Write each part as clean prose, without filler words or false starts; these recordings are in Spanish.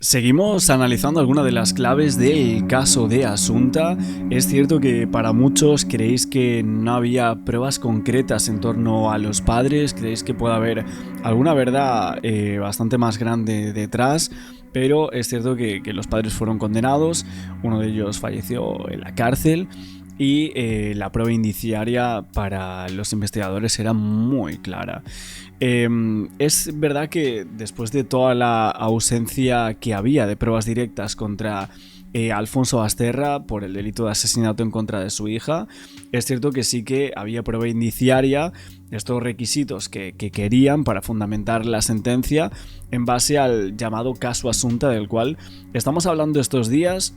Seguimos analizando algunas de las claves del caso de Asunta. Es cierto que para muchos creéis que no había pruebas concretas en torno a los padres, creéis que puede haber alguna verdad bastante más grande detrás, pero es cierto que los padres fueron condenados, uno de ellos falleció en la cárcel y la prueba indiciaria para los investigadores era muy clara. Es verdad que después de toda la ausencia que había de pruebas directas contra Alfonso Basterra por el delito de asesinato en contra de su hija, es cierto que sí que había prueba indiciaria, estos requisitos que querían para fundamentar la sentencia en base al llamado caso Asunta, del cual estamos hablando estos días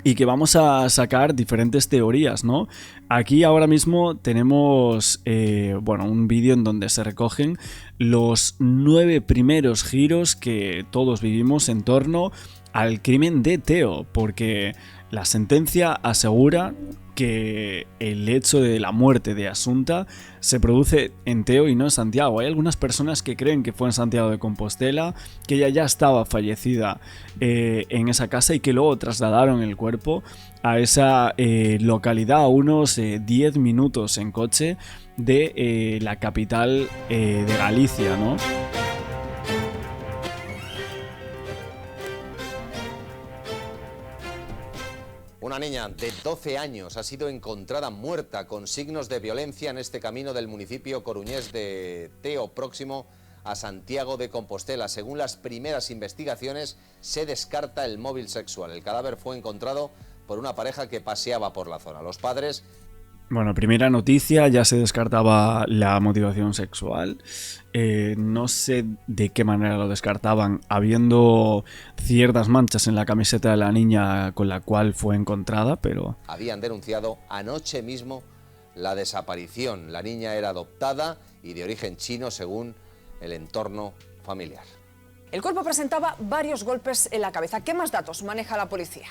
y que vamos a sacar diferentes teorías, ¿no? Aquí ahora mismo tenemos un vídeo en donde se recogen los 9 primeros giros que todos vivimos en torno al crimen de Teo, porque la sentencia asegura que el hecho de la muerte de Asunta se produce en Teo y no en Santiago. Hay algunas personas que creen que fue en Santiago de Compostela, que ella ya estaba fallecida en esa casa y que luego trasladaron el cuerpo a esa localidad a unos 10 minutos en coche de la capital de Galicia, ¿no? Una niña de 12 años ha sido encontrada muerta con signos de violencia en este camino del municipio coruñés de Teo, próximo a Santiago de Compostela. Según las primeras investigaciones, se descarta el móvil sexual. El cadáver fue encontrado por una pareja que paseaba por la zona. Los padres... Bueno, primera noticia, ya se descartaba la motivación sexual. No sé de qué manera lo descartaban, habiendo ciertas manchas en la camiseta de la niña con la cual fue encontrada, pero... Habían denunciado anoche mismo la desaparición. La niña era adoptada y de origen chino, según el entorno familiar. El cuerpo presentaba varios golpes en la cabeza. ¿Qué más datos maneja la policía?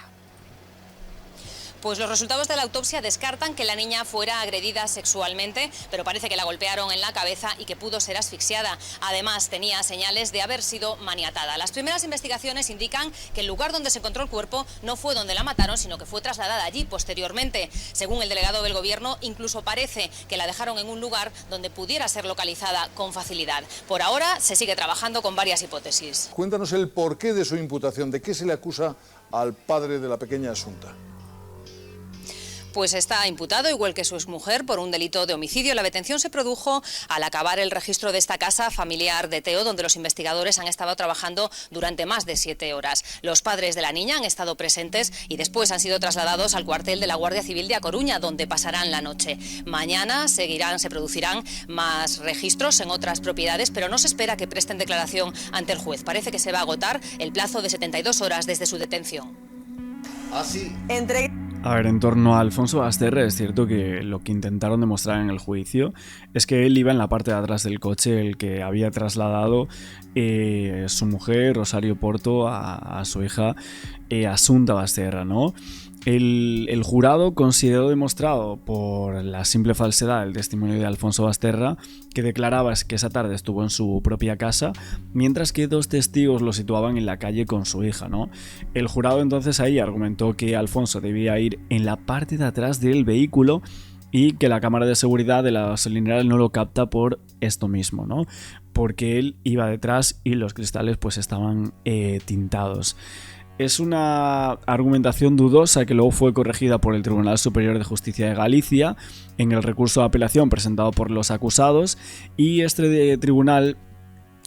Pues los resultados de la autopsia descartan que la niña fuera agredida sexualmente, pero parece que la golpearon en la cabeza y que pudo ser asfixiada. Además, tenía señales de haber sido maniatada. Las primeras investigaciones indican que el lugar donde se encontró el cuerpo no fue donde la mataron, sino que fue trasladada allí posteriormente. Según el delegado del gobierno, incluso parece que la dejaron en un lugar donde pudiera ser localizada con facilidad. Por ahora se sigue trabajando con varias hipótesis. Cuéntanos el porqué de su imputación, de qué se le acusa al padre de la pequeña Asunta. Pues está imputado, igual que su exmujer, por un delito de homicidio. La detención se produjo al acabar el registro de esta casa familiar de Teo, donde los investigadores han estado trabajando durante más de 7 horas. Los padres de la niña han estado presentes y después han sido trasladados al cuartel de la Guardia Civil de A Coruña, donde pasarán la noche. Mañana se producirán más registros en otras propiedades, pero no se espera que presten declaración ante el juez. Parece que se va a agotar el plazo de 72 horas desde su detención. Así. A ver, en torno a Alfonso Basterra, es cierto que lo que intentaron demostrar en el juicio es que él iba en la parte de atrás del coche, el que había trasladado su mujer, Rosario Porto, a su hija Asunta Basterra, ¿no? El jurado consideró demostrado por la simple falsedad del testimonio de Alfonso Basterra, que declaraba que esa tarde estuvo en su propia casa, mientras que 2 testigos lo situaban en la calle con su hija, ¿no? El jurado entonces ahí argumentó que Alfonso debía ir en la parte de atrás del vehículo y que la cámara de seguridad de la gasolinera no lo capta por esto mismo, ¿no? Porque él iba detrás y los cristales pues estaban tintados. Es una argumentación dudosa que luego fue corregida por el Tribunal Superior de Justicia de Galicia en el recurso de apelación presentado por los acusados, y este tribunal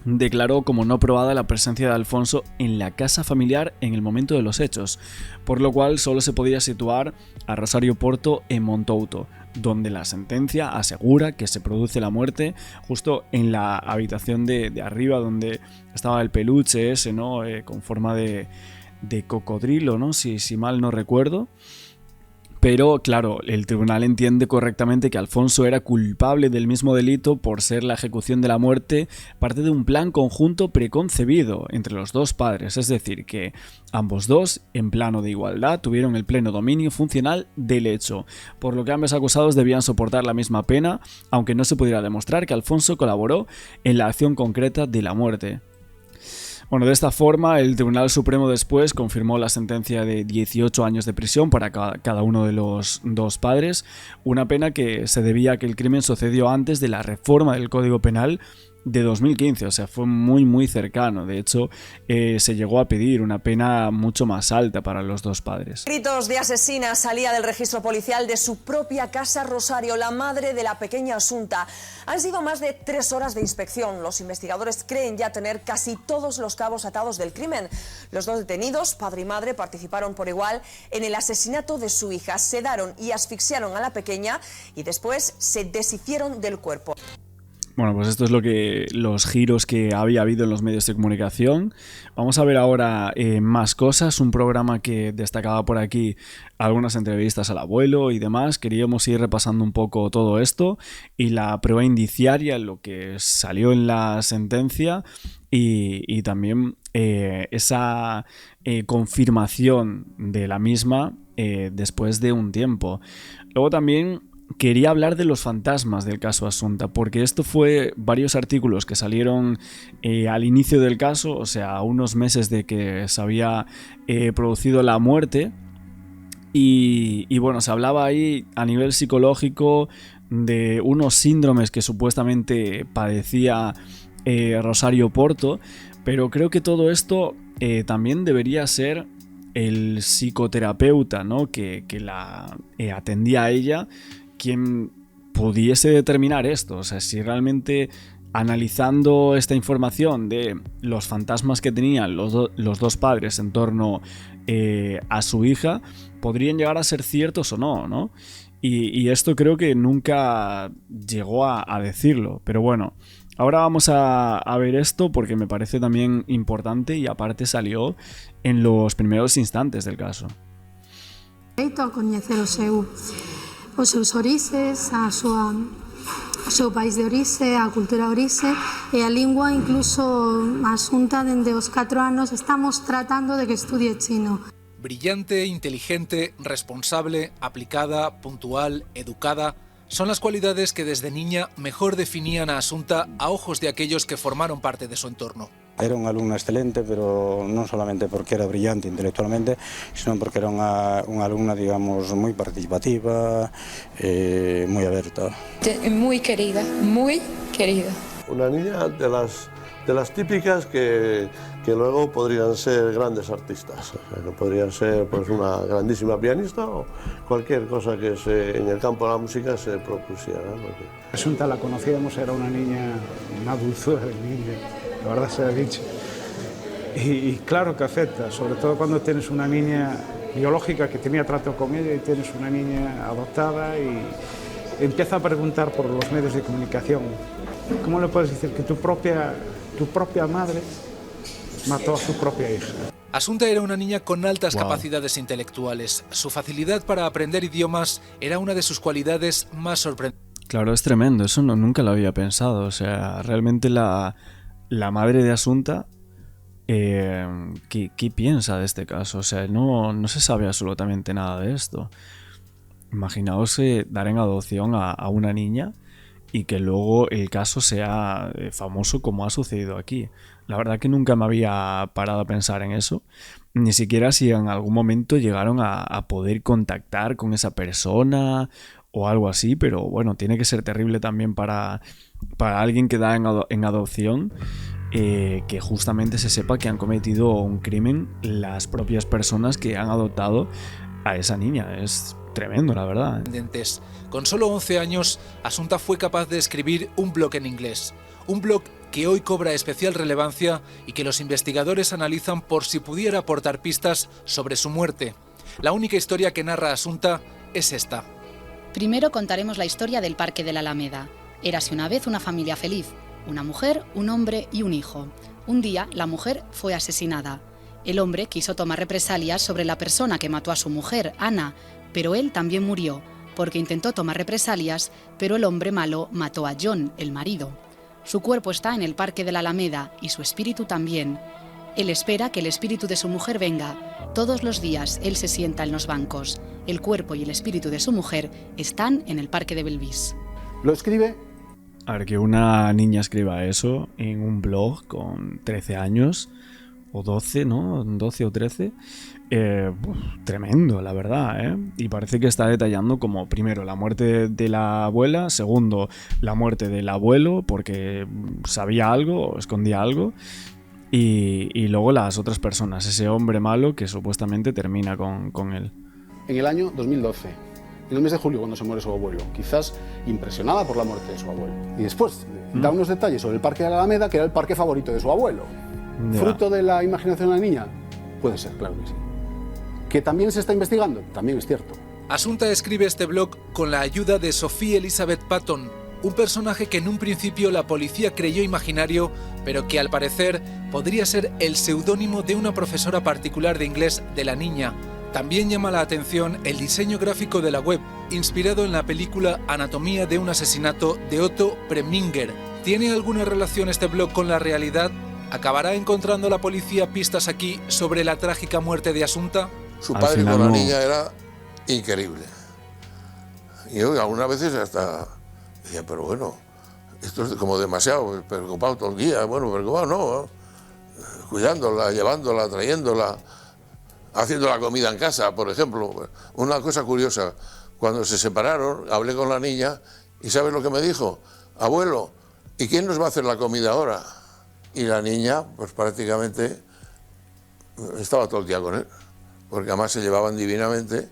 declaró como no probada la presencia de Alfonso en la casa familiar en el momento de los hechos, por lo cual solo se podía situar a Rosario Porto en Montouto, donde la sentencia asegura que se produce la muerte justo en la habitación de arriba, donde estaba el peluche ese, ¿no? Con forma de cocodrilo, ¿no? Si mal no recuerdo. Pero claro, el tribunal entiende correctamente que Alfonso era culpable del mismo delito por ser la ejecución de la muerte parte de un plan conjunto preconcebido entre los 2 padres, es decir, que ambos dos, en plano de igualdad, tuvieron el pleno dominio funcional del hecho, por lo que ambos acusados debían soportar la misma pena, aunque no se pudiera demostrar que Alfonso colaboró en la acción concreta de la muerte. Bueno, de esta forma, el Tribunal Supremo después confirmó la sentencia de 18 años de prisión para cada uno de los dos padres, una pena que se debía a que el crimen sucedió antes de la reforma del Código Penal de 2015, o sea, fue muy cercano. De hecho, se llegó a pedir una pena mucho más alta para los dos padres. Gritos de asesina salía del registro policial de su propia casa Rosario, la madre de la pequeña Asunta. Han sido más de 3 horas de inspección. Los investigadores creen ya tener casi todos los cabos atados del crimen. Los dos detenidos, padre y madre, participaron por igual en el asesinato de su hija. Sedaron y asfixiaron a la pequeña y después se deshicieron del cuerpo. Bueno, pues esto es los giros que había habido en los medios de comunicación. Vamos a ver ahora más cosas. Un programa que destacaba por aquí algunas entrevistas al abuelo y demás. Queríamos ir repasando un poco todo esto y la prueba indiciaria, lo que salió en la sentencia y también esa confirmación de la misma después de un tiempo. Luego también quería hablar de los fantasmas del caso Asunta, porque esto fue varios artículos que salieron al inicio del caso, o sea, a unos meses de que se había producido la muerte, y bueno, se hablaba ahí a nivel psicológico de unos síndromes que supuestamente padecía Rosario Porto, pero creo que todo esto también debería ser el psicoterapeuta, ¿no? que la atendía a ella, quien pudiese determinar esto. O sea, si realmente analizando esta información de los fantasmas que tenían los dos padres en torno a su hija, podrían llegar a ser ciertos o no, ¿no? Y esto creo que nunca llegó a decirlo. Pero bueno, ahora vamos a ver esto porque me parece también importante y aparte salió en los primeros instantes del caso. A coñecer os seus orices, o seu país de orixe, a cultura de orixe e a lingua, incluso a Asunta dende os 4 anos estamos tratando de que estudie chino. Brillante, inteligente, responsable, aplicada, puntual, educada, son las cualidades que desde niña mejor definían a Asunta a ojos de aquellos que formaron parte de su entorno. Era unha alumna excelente, pero non solamente porque era brillante intelectualmente, sino porque era unha alumna, digamos, moi participativa, moi aberta. Muy querida, muy querida. Una niña de las típicas que luego podrían ser grandes artistas, o sea, que podrían ser pues una grandísima pianista o cualquier cosa que en el campo de la música se propusiera, ¿no? Asunta la conocíamos, era una niña, una dulzura de niña, la verdad se ha dicho. Y claro que afecta, sobre todo cuando tienes una niña biológica que tenía trato con ella y tienes una niña adoptada y empieza a preguntar por los medios de comunicación. ¿Cómo le puedes decir que tu propia madre mató a su propia hija? Asunta era una niña con altas capacidades intelectuales. Su facilidad para aprender idiomas era una de sus cualidades más sorprendentes. Claro, es tremendo, eso nunca lo había pensado. O sea, realmente la madre de Asunta, ¿qué piensa de este caso? O sea, no se sabe absolutamente nada de esto. Imaginaos dar en adopción a una niña y que luego el caso sea famoso como ha sucedido aquí. La verdad que nunca me había parado a pensar en eso, ni siquiera si en algún momento llegaron a poder contactar con esa persona o algo así, pero bueno, tiene que ser terrible también para alguien que da en adopción, que justamente se sepa que han cometido un crimen las propias personas que han adoptado a esa niña. Es tremendo, la verdad. Con solo 11 años, Asunta fue capaz de escribir un blog en inglés. Un blog que hoy cobra especial relevancia y que los investigadores analizan por si pudiera aportar pistas sobre su muerte. La única historia que narra Asunta es esta. Primero contaremos la historia del Parque de la Alameda. Érase una vez una familia feliz. Una mujer, un hombre y un hijo. Un día, la mujer fue asesinada. El hombre quiso tomar represalias sobre la persona que mató a su mujer, Ana, pero él también murió, porque intentó tomar represalias, pero el hombre malo mató a John, el marido. Su cuerpo está en el Parque de la Alameda y su espíritu también. Él espera que el espíritu de su mujer venga. Todos los días él se sienta en los bancos. El cuerpo y el espíritu de su mujer están en el Parque de Belvis. ¿Lo escribe? A ver, que una niña escriba eso en un blog con 13 años, o 12, ¿no? 12 o 13. Tremendo, la verdad, ¿eh? Y parece que está detallando como, primero, la muerte de la abuela, segundo, la muerte del abuelo, porque sabía algo o escondía algo, y luego las otras personas, ese hombre malo que supuestamente termina con él. En el año 2012, en el mes de julio, cuando se muere su abuelo, quizás impresionada por la muerte de su abuelo. Y después da unos detalles sobre el Parque de la Alameda, que era el parque favorito de su abuelo. Ya. ¿Fruto de la imaginación de la niña? Puede ser, claro que sí. ¿Que también se está investigando? También es cierto. Asunta escribe este blog con la ayuda de Sophie Elizabeth Patton, un personaje que en un principio la policía creyó imaginario, pero que al parecer podría ser el seudónimo de una profesora particular de inglés de la niña. También llama la atención el diseño gráfico de la web, inspirado en la película Anatomía de un asesinato de Otto Preminger. ¿Tiene alguna relación este blog con la realidad? ¿Acabará encontrando la policía pistas aquí sobre la trágica muerte de Asunta? Su padre con la niña era increíble. Y yo algunas veces hasta decía, pero bueno, esto es como demasiado, preocupado todo el día. Bueno, preocupado no, cuidándola, llevándola, trayéndola, haciendo la comida en casa, por ejemplo. Una cosa curiosa, cuando se separaron, hablé con la niña y ¿sabes lo que me dijo? Abuelo, ¿y quién nos va a hacer la comida ahora? Y la niña, pues prácticamente estaba todo el día con él, porque además se llevaban divinamente,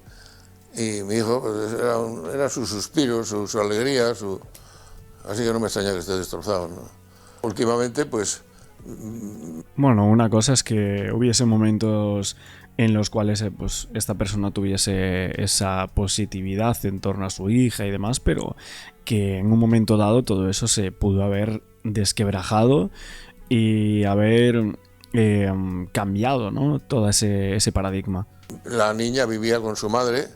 y mi hijo pues, era su suspiro, su alegría, así que no me extraña que esté destrozado, ¿no? Últimamente, pues... Bueno, una cosa es que hubiese momentos en los cuales pues, esta persona tuviese esa positividad en torno a su hija y demás, pero que en un momento dado todo eso se pudo haber desquebrajado y haber cambiado, ¿no? Todo ese paradigma. La niña vivía con su madre,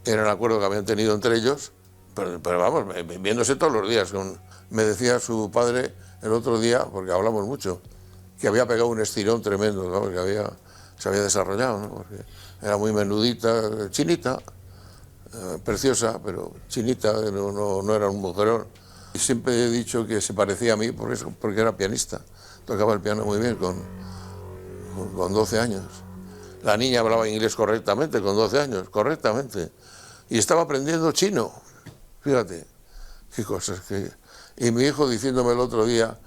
era el acuerdo que habían tenido entre ellos, pero vamos, viéndose todos los días. Me decía su padre el otro día, porque hablamos mucho, que había pegado un estirón tremendo, ¿no? Que se había desarrollado, ¿no? Porque era muy menudita, chinita, preciosa, pero chinita, no era un mujerón. Y siempre he dicho que se parecía a mí porque era pianista, tocaba el piano muy bien con 12 años. La niña hablaba inglés correctamente con 12 años, correctamente, y estaba aprendiendo chino, fíjate, qué cosas. Y mi hijo diciéndome el otro día,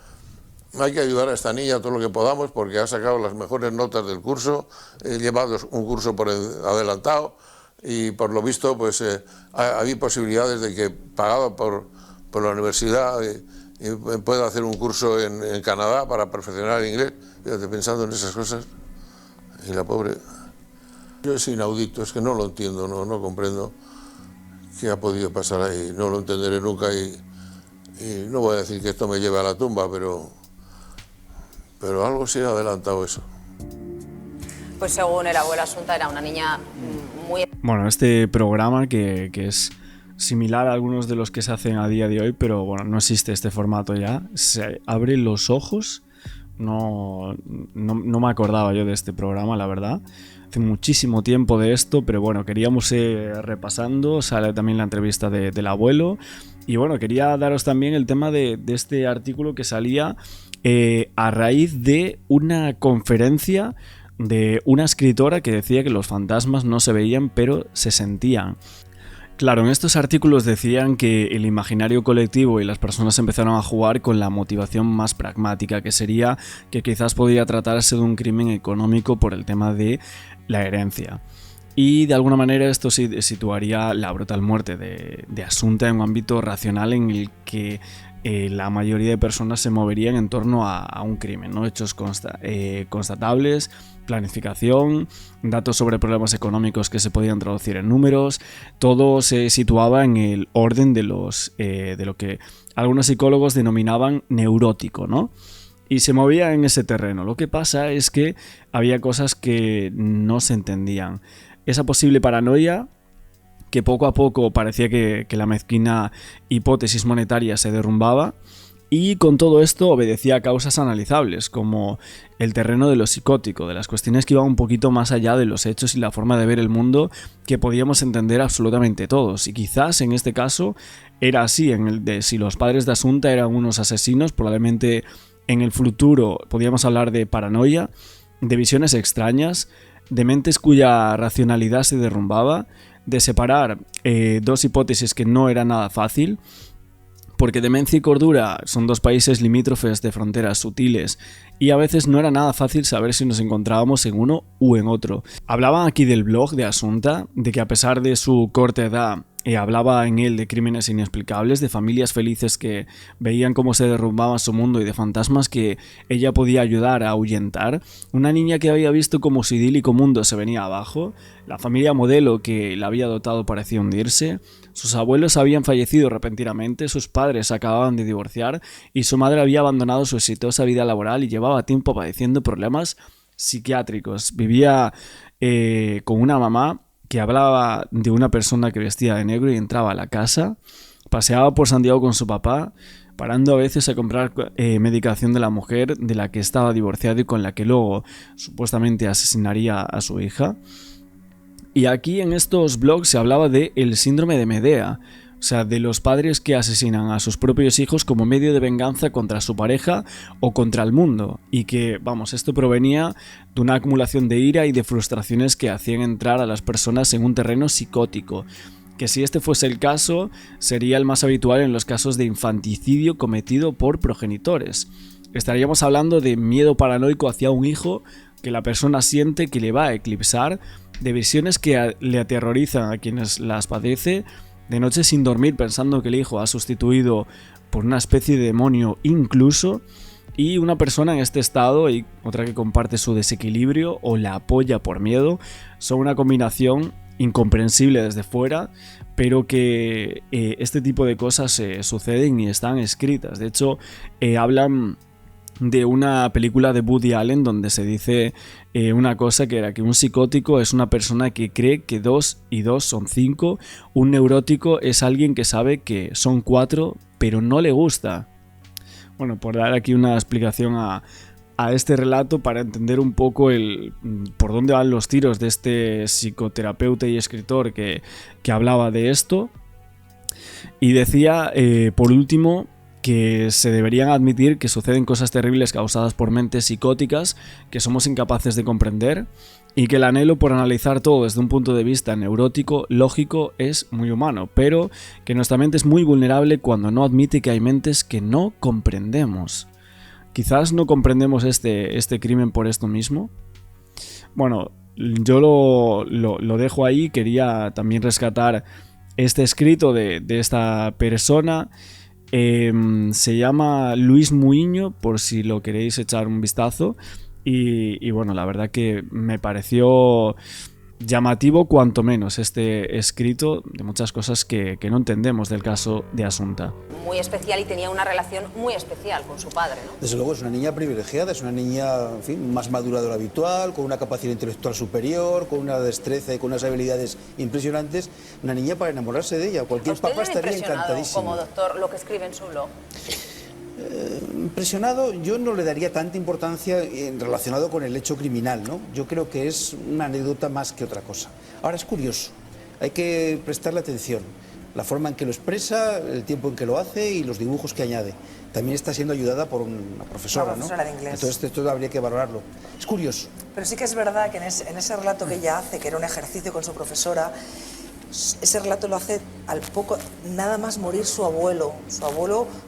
hay que ayudar a esta niña todo lo que podamos porque ha sacado las mejores notas del curso, lleva un curso por adelantado y por lo visto pues hay posibilidades de que pagado por la universidad pueda hacer un curso en Canadá para perfeccionar el inglés. Fíjate, pensando en esas cosas. Y la pobre... Yo es inaudito, es que no lo entiendo, no comprendo qué ha podido pasar ahí. No lo entenderé nunca y no voy a decir que esto me lleve a la tumba, pero algo sí ha adelantado eso. Pues según el abuelo Asunta era una niña muy... Bueno, este programa que es similar a algunos de los que se hacen a día de hoy, pero bueno, no existe este formato ya. Se abre los ojos. No me acordaba yo de este programa, la verdad. Hace muchísimo tiempo de esto, pero bueno, queríamos ir repasando. Sale también la entrevista del abuelo. Y bueno, quería daros también el tema de este artículo que salía a raíz de una conferencia de una escritora que decía que los fantasmas no se veían, pero se sentían. Claro, en estos artículos decían que el imaginario colectivo y las personas empezaron a jugar con la motivación más pragmática, que sería que quizás podría tratarse de un crimen económico por el tema de la herencia. Y de alguna manera esto sí situaría la brutal muerte de Asunta en un ámbito racional en el que la mayoría de personas se moverían en torno a un crimen, ¿no? Hechos constatables, planificación, datos sobre problemas económicos que se podían traducir en números. Todo se situaba en el orden de lo que algunos psicólogos denominaban neurótico, ¿no? Y se movía en ese terreno. Lo que pasa es que había cosas que no se entendían. Esa posible paranoia, que poco a poco parecía que la mezquina hipótesis monetaria se derrumbaba, y con todo esto obedecía a causas analizables, como el terreno de lo psicótico, de las cuestiones que iban un poquito más allá de los hechos y la forma de ver el mundo que podíamos entender absolutamente todos. Y quizás en este caso era así, en el de si los padres de Asunta eran unos asesinos, probablemente en el futuro podríamos hablar de paranoia, de visiones extrañas, de mentes cuya racionalidad se derrumbaba, de separar dos hipótesis que no era nada fácil, porque demencia y cordura son dos países limítrofes de fronteras sutiles y a veces no era nada fácil saber si nos encontrábamos en uno u en otro. Hablaban aquí del blog de Asunta, de que a pesar de su corta edad, hablaba en él de crímenes inexplicables, de familias felices que veían cómo se derrumbaba su mundo y de fantasmas que ella podía ayudar a ahuyentar, una niña que había visto cómo su idílico mundo se venía abajo, la familia modelo que la había dotado parecía hundirse, sus abuelos habían fallecido repentinamente, sus padres acababan de divorciar y su madre había abandonado su exitosa vida laboral y llevaba tiempo padeciendo problemas psiquiátricos. Vivía con una mamá que hablaba de una persona que vestía de negro y entraba a la casa, paseaba por Santiago con su papá, parando a veces a comprar medicación de la mujer de la que estaba divorciado y con la que luego supuestamente asesinaría a su hija. Y aquí en estos blogs se hablaba de el síndrome de Medea, o sea, de los padres que asesinan a sus propios hijos como medio de venganza contra su pareja o contra el mundo. Y que, vamos, esto provenía de una acumulación de ira y de frustraciones que hacían entrar a las personas en un terreno psicótico. Que si este fuese el caso, sería el más habitual en los casos de infanticidio cometido por progenitores. Estaríamos hablando de miedo paranoico hacia un hijo que la persona siente que le va a eclipsar, de visiones que le aterrorizan a quienes las padece, de noches sin dormir pensando que el hijo ha sustituido por una especie de demonio incluso, y una persona en este estado y otra que comparte su desequilibrio o la apoya por miedo, son una combinación incomprensible desde fuera, pero que este tipo de cosas suceden y están escritas. De hecho, hablan de una película de Woody Allen donde se dice una cosa que era que un psicótico es una persona que cree que 2 y 2 son 5, un neurótico es alguien que sabe que son 4 pero no le gusta. Bueno, por dar aquí una explicación a este relato para entender un poco por dónde van los tiros de este psicoterapeuta y escritor que hablaba de esto. Y decía, por último, que se deberían admitir que suceden cosas terribles causadas por mentes psicóticas que somos incapaces de comprender y que el anhelo por analizar todo desde un punto de vista neurótico, lógico, es muy humano, pero que nuestra mente es muy vulnerable cuando no admite que hay mentes que no comprendemos. Quizás no comprendemos este crimen por esto mismo. Bueno, yo lo dejo ahí. Quería también rescatar este escrito de esta persona. Se llama Luis Muiño, por si lo queréis echar un vistazo. Y bueno, la verdad que me pareció llamativo cuanto menos este escrito de muchas cosas que no entendemos del caso de Asunta. Muy especial y tenía una relación muy especial con su padre, ¿no? Desde luego es una niña privilegiada, es una niña, en fin, más madura de lo habitual, con una capacidad intelectual superior, con una destreza y con unas habilidades impresionantes. Una niña para enamorarse de ella. Cualquier papá estaría encantadísimo. Como doctor, lo que escribe en su blog. Impresionado, yo no le daría tanta importancia relacionado con el hecho criminal, ¿no? Yo creo que es una anécdota más que otra cosa. Ahora es curioso, hay que prestarle atención. La forma en que lo expresa, el tiempo en que lo hace y los dibujos que añade. También está siendo ayudada por una profesora, ¿no? De inglés. Entonces esto habría que valorarlo. Es curioso. Pero sí que es verdad que en ese relato que ella hace, que era un ejercicio con su profesora, ese relato lo hace al poco, nada más morir su abuelo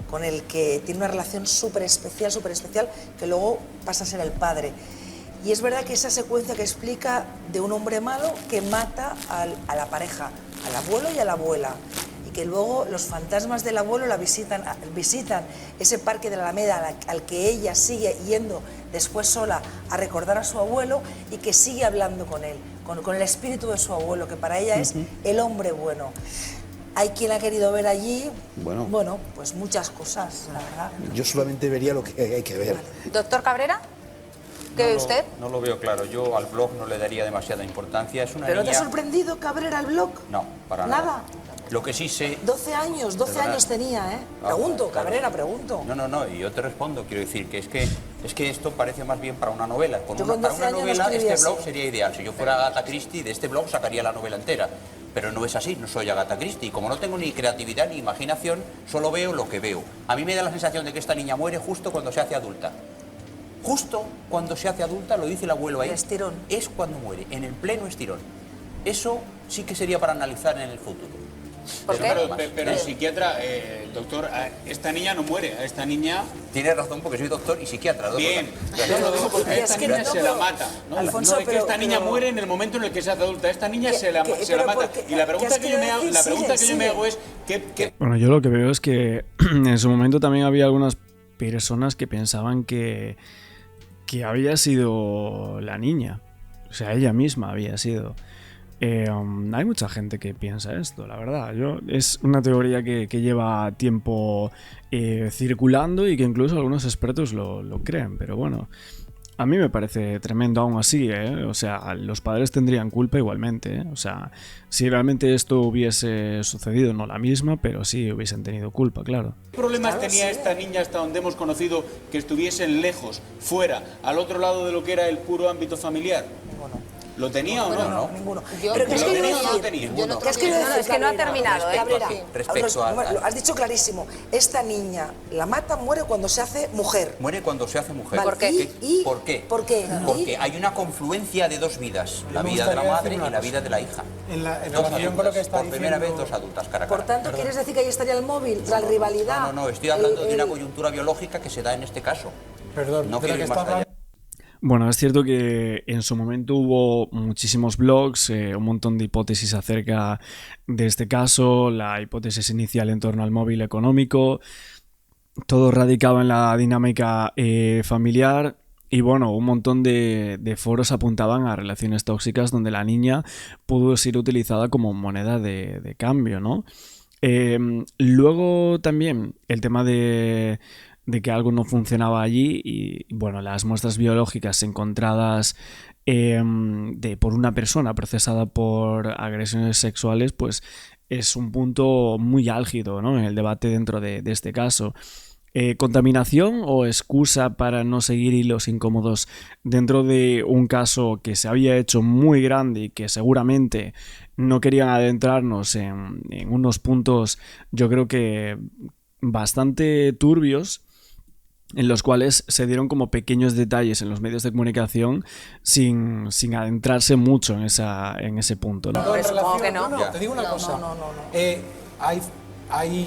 con el que tiene una relación súper especial, que luego pasa a ser el padre. Y es verdad que esa secuencia que explica de un hombre malo que mata a la pareja, al abuelo y a la abuela, y que luego los fantasmas del abuelo la visitan ese parque de la Alameda al que ella sigue yendo después sola a recordar a su abuelo y que sigue hablando con él, con el espíritu de su abuelo, que para ella es el hombre bueno. Hay quien ha querido ver allí, bueno, pues muchas cosas, la verdad. Yo solamente vería lo que hay que ver. Doctor Cabrera, ¿qué ve usted? No lo veo claro. Yo al blog no le daría demasiada importancia. Es una ¿Pero niña... te ha sorprendido Cabrera el blog? No, para nada. ¿Nada? Lo que sí sé... 12 años tenía, ¿eh? Pregunto, Cabrera, pregunto. No, y yo te respondo. Quiero decir que es que Es que esto parece más bien para una novela. Para una novela este blog sería ideal. Si yo fuera Agatha Christie, de este blog sacaría la novela entera. Pero no es así, no soy Agatha Christie. Y como no tengo ni creatividad ni imaginación, solo veo lo que veo. A mí me da la sensación de que esta niña muere justo cuando se hace adulta. Justo cuando se hace adulta, lo dice el abuelo ahí, estirón. Es cuando muere, en el pleno estirón. Eso sí que sería para analizar en el futuro. Pero el psiquiatra, doctor, esta niña no muere, a esta niña... Tiene razón porque soy doctor y psiquiatra. Bien, yo lo digo porque a esta niña se la mata. No, Alfonso, no es que esta niña muere en el momento en el que se hace adulta, esta niña se la mata. Y la pregunta que yo me hago es... Bueno, yo lo que veo es que en su momento también había algunas personas que pensaban que había sido la niña. O sea, ella misma había sido... hay mucha gente que piensa esto, la verdad. Es una teoría que lleva tiempo circulando y que incluso algunos expertos lo creen, pero bueno, a mí me parece tremendo aún así, ¿eh? O sea, los padres tendrían culpa igualmente, ¿eh? O sea, si realmente esto hubiese sucedido, no la misma, pero sí hubiesen tenido culpa, claro. ¿Qué problemas tenía esta niña hasta donde hemos conocido que estuviesen lejos, fuera, al otro lado de lo que era el puro ámbito familiar? ¿Lo tenía o no? No, ninguno. Pero ¿qué es quiero que decir? tenía. Es que no ha terminado, Cabrera. Lo has dicho clarísimo. Esta niña la mata, muere cuando se hace mujer. Muere cuando se hace mujer. Vale. ¿Por qué? ¿Por qué? Porque hay una confluencia de dos vidas, la vida de la madre y la vida de la hija. En relación con lo que está por primera vez dos adultas, cara a cara. Por tanto, ¿quieres decir que ahí estaría el móvil, la rivalidad? No, estoy hablando de una coyuntura biológica que se da en este caso. Perdón, no quiero ir más allá. Bueno, es cierto que en su momento hubo muchísimos blogs, un montón de hipótesis acerca de este caso, la hipótesis inicial en torno al móvil económico, todo radicaba en la dinámica familiar y bueno, un montón de foros apuntaban a relaciones tóxicas donde la niña pudo ser utilizada como moneda de cambio, ¿no? Luego también el tema de que algo no funcionaba allí y bueno, las muestras biológicas encontradas por una persona procesada por agresiones sexuales, pues es un punto muy álgido, ¿no?, en el debate dentro de este caso. ¿Contaminación o excusa para no seguir hilos incómodos dentro de un caso que se había hecho muy grande y que seguramente no querían adentrarnos en unos puntos, yo creo que bastante turbios, en los cuales se dieron como pequeños detalles en los medios de comunicación sin adentrarse mucho en ese punto, ¿no? Supongo que no. Te digo una cosa.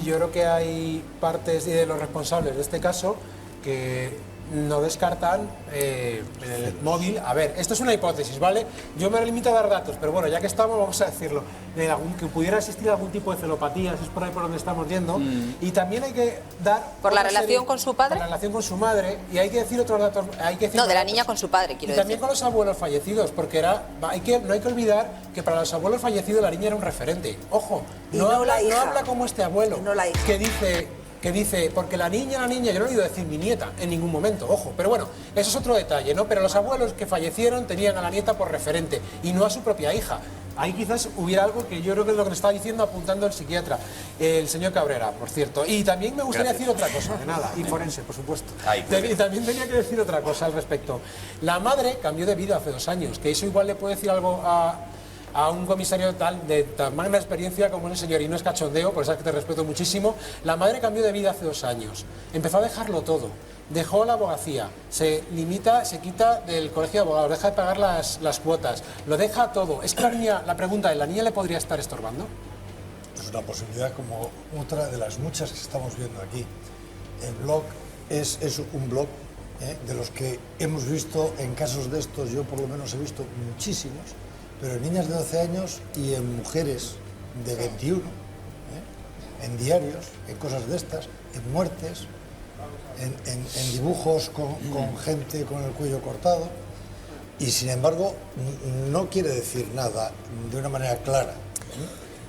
Yo creo que hay partes de los responsables de este caso que no descartan el móvil. A ver, esto es una hipótesis, ¿vale? Yo me limito a dar datos, pero bueno, ya que estamos, vamos a decirlo. Que pudiera existir algún tipo de celopatías, es por ahí por donde estamos yendo. Y también hay que dar... ¿Por la relación con su padre? Por la relación con su madre. Y hay que decir otros datos. No, de la niña con su padre, quiero decir. Y también con los abuelos fallecidos, porque no hay que olvidar que para los abuelos fallecidos la niña era un referente. Ojo, no habla como este abuelo, que dice, porque la niña, yo no he oído decir mi nieta en ningún momento, ojo, pero bueno, eso es otro detalle, ¿no? Pero los abuelos que fallecieron tenían a la nieta por referente y no a su propia hija. Ahí quizás hubiera algo que yo creo que es lo que nos está diciendo apuntando el psiquiatra, el señor Cabrera, por cierto. Y también me gustaría decir otra cosa, de nada, y forense, por supuesto. Y también tenía que decir otra cosa al respecto. La madre cambió de vida hace 2 años, que eso igual le puede decir algo a un comisario de tan magna experiencia como ese señor, y no es cachondeo, por eso es que te respeto muchísimo. La madre cambió de vida hace 2 años, empezó a dejarlo todo, dejó la abogacía, se quita del colegio de abogados, deja de pagar las cuotas, lo deja todo. Es que la pregunta es, ¿la niña le podría estar estorbando? Es una posibilidad como otra de las muchas que estamos viendo aquí. El blog es un blog de los que hemos visto en casos de estos, yo por lo menos he visto muchísimos, pero en niñas de 12 años y en mujeres de 21, en diarios, en cosas de estas, en muertes, en dibujos con gente con el cuello cortado, y sin embargo no quiere decir nada de una manera clara.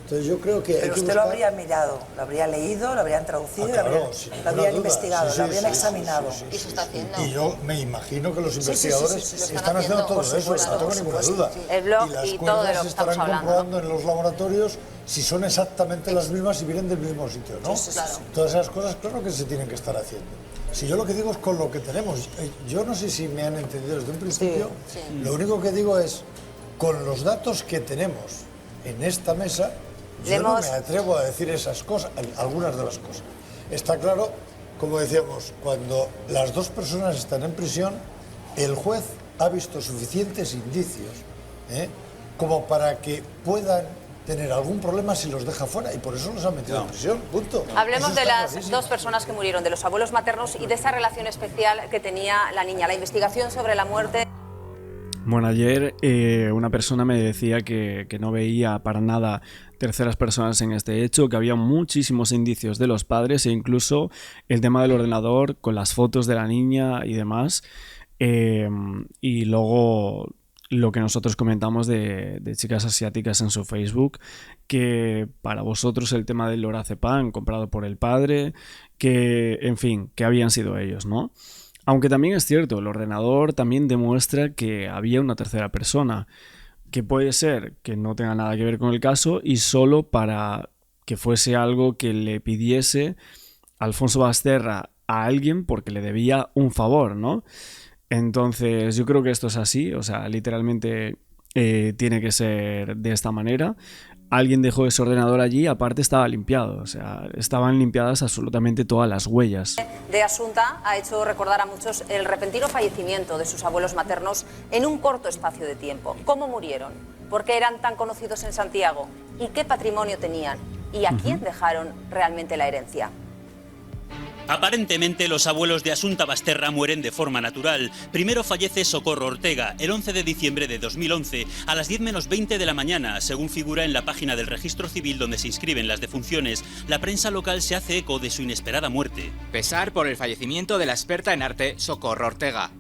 Entonces yo creo que... Pero usted lo habría mirado, lo habría leído, lo habrían traducido, claro, lo habrían investigado, lo habrían examinado. Y se está haciendo. Y yo me imagino que los investigadores están haciendo todo eso, no tengo ninguna duda. El blog y todo de lo que estarán estamos hablando, comprobando en los laboratorios si son exactamente las mismas y vienen del mismo sitio, ¿no? Claro. Todas esas cosas claro que se tienen que estar haciendo. Si yo lo que digo es con lo que tenemos, yo no sé si me han entendido desde un principio, lo único que digo es, con los datos que tenemos en esta mesa, yo no me atrevo a decir esas cosas, algunas de las cosas. Está claro, como decíamos, cuando las dos personas están en prisión, el juez ha visto suficientes indicios como para que puedan tener algún problema si los deja fuera y por eso los han metido en prisión, punto. Hablemos de las dos personas que murieron, de los abuelos maternos y de esa relación especial que tenía la niña. La investigación sobre la muerte... Bueno, ayer una persona me decía que no veía para nada terceras personas en este hecho, que había muchísimos indicios de los padres e incluso el tema del ordenador con las fotos de la niña y demás. Y luego lo que nosotros comentamos de chicas asiáticas en su Facebook, que para vosotros el tema del lorazepam comprado por el padre, que en fin, que habían sido ellos, ¿no? Aunque también es cierto, el ordenador también demuestra que había una tercera persona, que puede ser que no tenga nada que ver con el caso y solo para que fuese algo que le pidiese Alfonso Basterra a alguien porque le debía un favor, ¿no? Entonces yo creo que esto es así, o sea, literalmente tiene que ser de esta manera. Alguien dejó ese ordenador allí, aparte estaba limpiado, o sea, estaban limpiadas absolutamente todas las huellas. De Asunta ha hecho recordar a muchos el repentino fallecimiento de sus abuelos maternos en un corto espacio de tiempo. ¿Cómo murieron? ¿Por qué eran tan conocidos en Santiago? ¿Y qué patrimonio tenían? ¿Y a quién dejaron realmente la herencia? Aparentemente, los abuelos de Asunta Basterra mueren de forma natural. Primero fallece Socorro Ortega, el 11 de diciembre de 2011, a las 10 menos 20 de la mañana, según figura en la página del Registro Civil donde se inscriben las defunciones. La prensa local se hace eco de su inesperada muerte. Pesar por el fallecimiento de la experta en arte Socorro Ortega.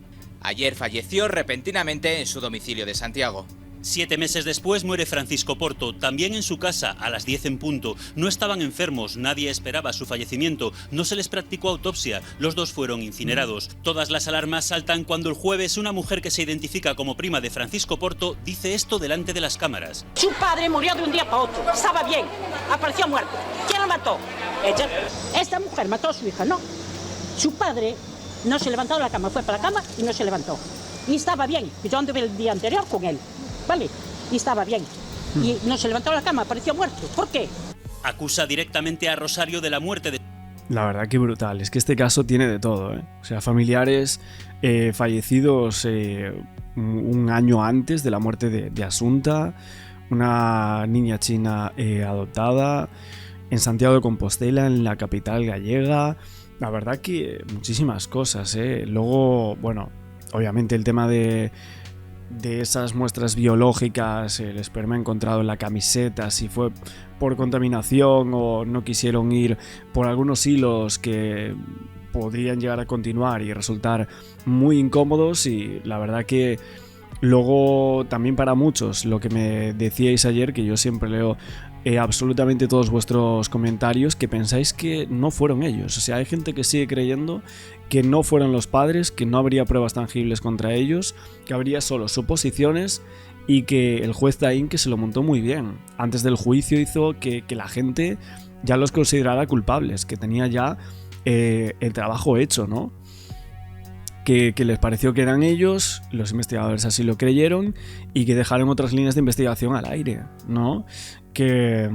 Ayer falleció repentinamente en su domicilio de Santiago. 7 meses después muere Francisco Porto, también en su casa, a las 10 en punto. No estaban enfermos, nadie esperaba su fallecimiento, no se les practicó autopsia, los dos fueron incinerados. Todas las alarmas saltan cuando el jueves una mujer que se identifica como prima de Francisco Porto dice esto delante de las cámaras. Su padre murió de un día para otro, estaba bien, apareció muerto. ¿Quién lo mató? Ella. Esta mujer mató a su hija, no. Su padre no se levantó de la cama, fue para la cama y no se levantó. Y estaba bien, yo anduve el día anterior con él. ¿Vale? Y estaba bien. Y no se levantó de la cama, apareció muerto. ¿Por qué? Acusa directamente a Rosario de la muerte de... La verdad que brutal, es que este caso tiene de todo, ¿eh? O sea, familiares fallecidos un año antes de la muerte de Asunta, una niña china adoptada, en Santiago de Compostela, en la capital gallega. La verdad que muchísimas cosas, ¿eh? Luego, bueno, obviamente el tema de esas muestras biológicas, el esperma encontrado en la camiseta, si fue por contaminación o no quisieron ir por algunos hilos que podrían llegar a continuar y resultar muy incómodos. Y la verdad que luego también para muchos, lo que me decíais ayer, que yo siempre leo absolutamente todos vuestros comentarios, que pensáis que no fueron ellos. O sea, hay gente que sigue creyendo que no fueron los padres, que no habría pruebas tangibles contra ellos, que habría solo suposiciones y que el juez Daín, que se lo montó muy bien antes del juicio, hizo que la gente ya los considerara culpables, que tenía ya el trabajo hecho, ¿no? Que les pareció que eran ellos, los investigadores así lo creyeron y que dejaron otras líneas de investigación al aire, ¿no? Que,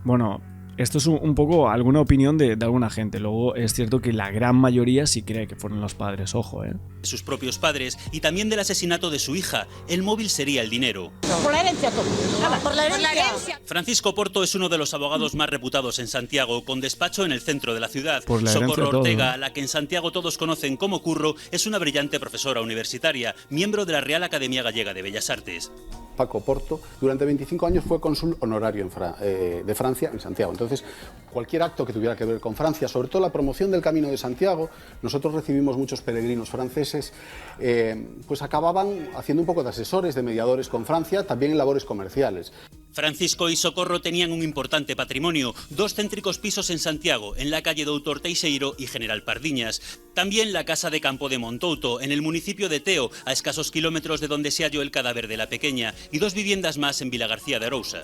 bueno, esto es un poco alguna opinión de alguna gente. Luego es cierto que la gran mayoría sí cree que fueron los padres, ojo, sus propios padres y también del asesinato de su hija. El móvil sería el dinero. Por la herencia, todo. Nada, por la herencia. Francisco Porto es uno de los abogados más reputados en Santiago, con despacho en el centro de la ciudad. Por la Socorro Ortega, todo, ¿no? la que en Santiago todos conocen como Curro, es una brillante profesora universitaria, miembro de la Real Academia Gallega de Bellas Artes. Paco Porto, durante 25 años fue cónsul honorario de Francia en Santiago. Entonces, cualquier acto que tuviera que ver con Francia, sobre todo la promoción del Camino de Santiago, nosotros recibimos muchos peregrinos franceses, pues acababan haciendo un poco de asesores, de mediadores con Francia, también en labores comerciales. Francisco y Socorro tenían un importante patrimonio, 2 céntricos pisos en Santiago, en la calle Doutor Teixeiro y General Pardiñas. También la casa de campo de Montouto, en el municipio de Teo, a escasos kilómetros de donde se halló el cadáver de la pequeña, y 2 viviendas más en Vilagarcía de Arousa.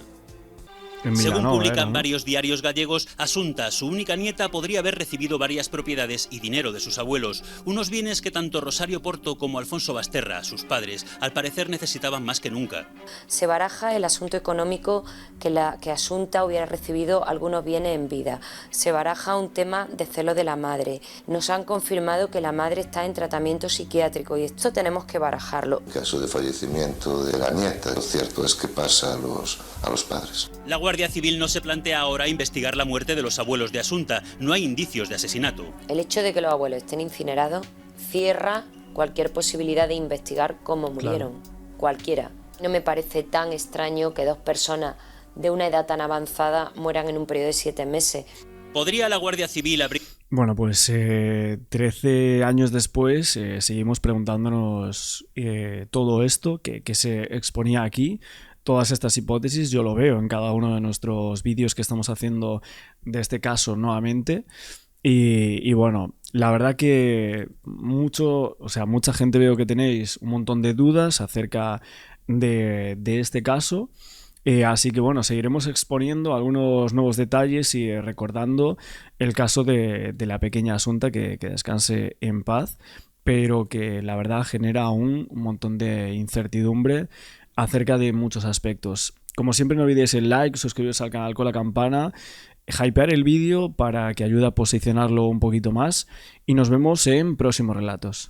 Según publican varios diarios gallegos, Asunta, su única nieta, podría haber recibido varias propiedades y dinero de sus abuelos, unos bienes que tanto Rosario Porto como Alfonso Basterra, sus padres, al parecer necesitaban más que nunca. Se baraja el asunto económico que Asunta hubiera recibido algunos bienes en vida. Se baraja un tema de celo de la madre. Nos han confirmado que la madre está en tratamiento psiquiátrico y esto tenemos que barajarlo. En caso de fallecimiento de la nieta, lo cierto es que pasa a los padres. La Guardia Civil no se plantea ahora investigar la muerte de los abuelos de Asunta. No hay indicios de asesinato. El hecho de que los abuelos estén incinerados cierra cualquier posibilidad de investigar cómo murieron. Claro. Cualquiera. No me parece tan extraño que 2 personas de una edad tan avanzada mueran en un periodo de 7 meses. ¿Podría la Guardia Civil abrir...? Bueno, pues 13 años después seguimos preguntándonos todo esto que se exponía aquí. Todas estas hipótesis yo lo veo en cada uno de nuestros vídeos que estamos haciendo de este caso nuevamente. Y bueno, la verdad que mucha gente veo que tenéis un montón de dudas acerca de este caso. Así que bueno, seguiremos exponiendo algunos nuevos detalles y recordando el caso de la pequeña Asunta, que descanse en paz, pero que la verdad genera un montón de incertidumbre acerca de muchos aspectos. Como siempre, no olvidéis el like, suscribiros al canal con la campana, hypear el vídeo para que ayude a posicionarlo un poquito más y nos vemos en próximos relatos.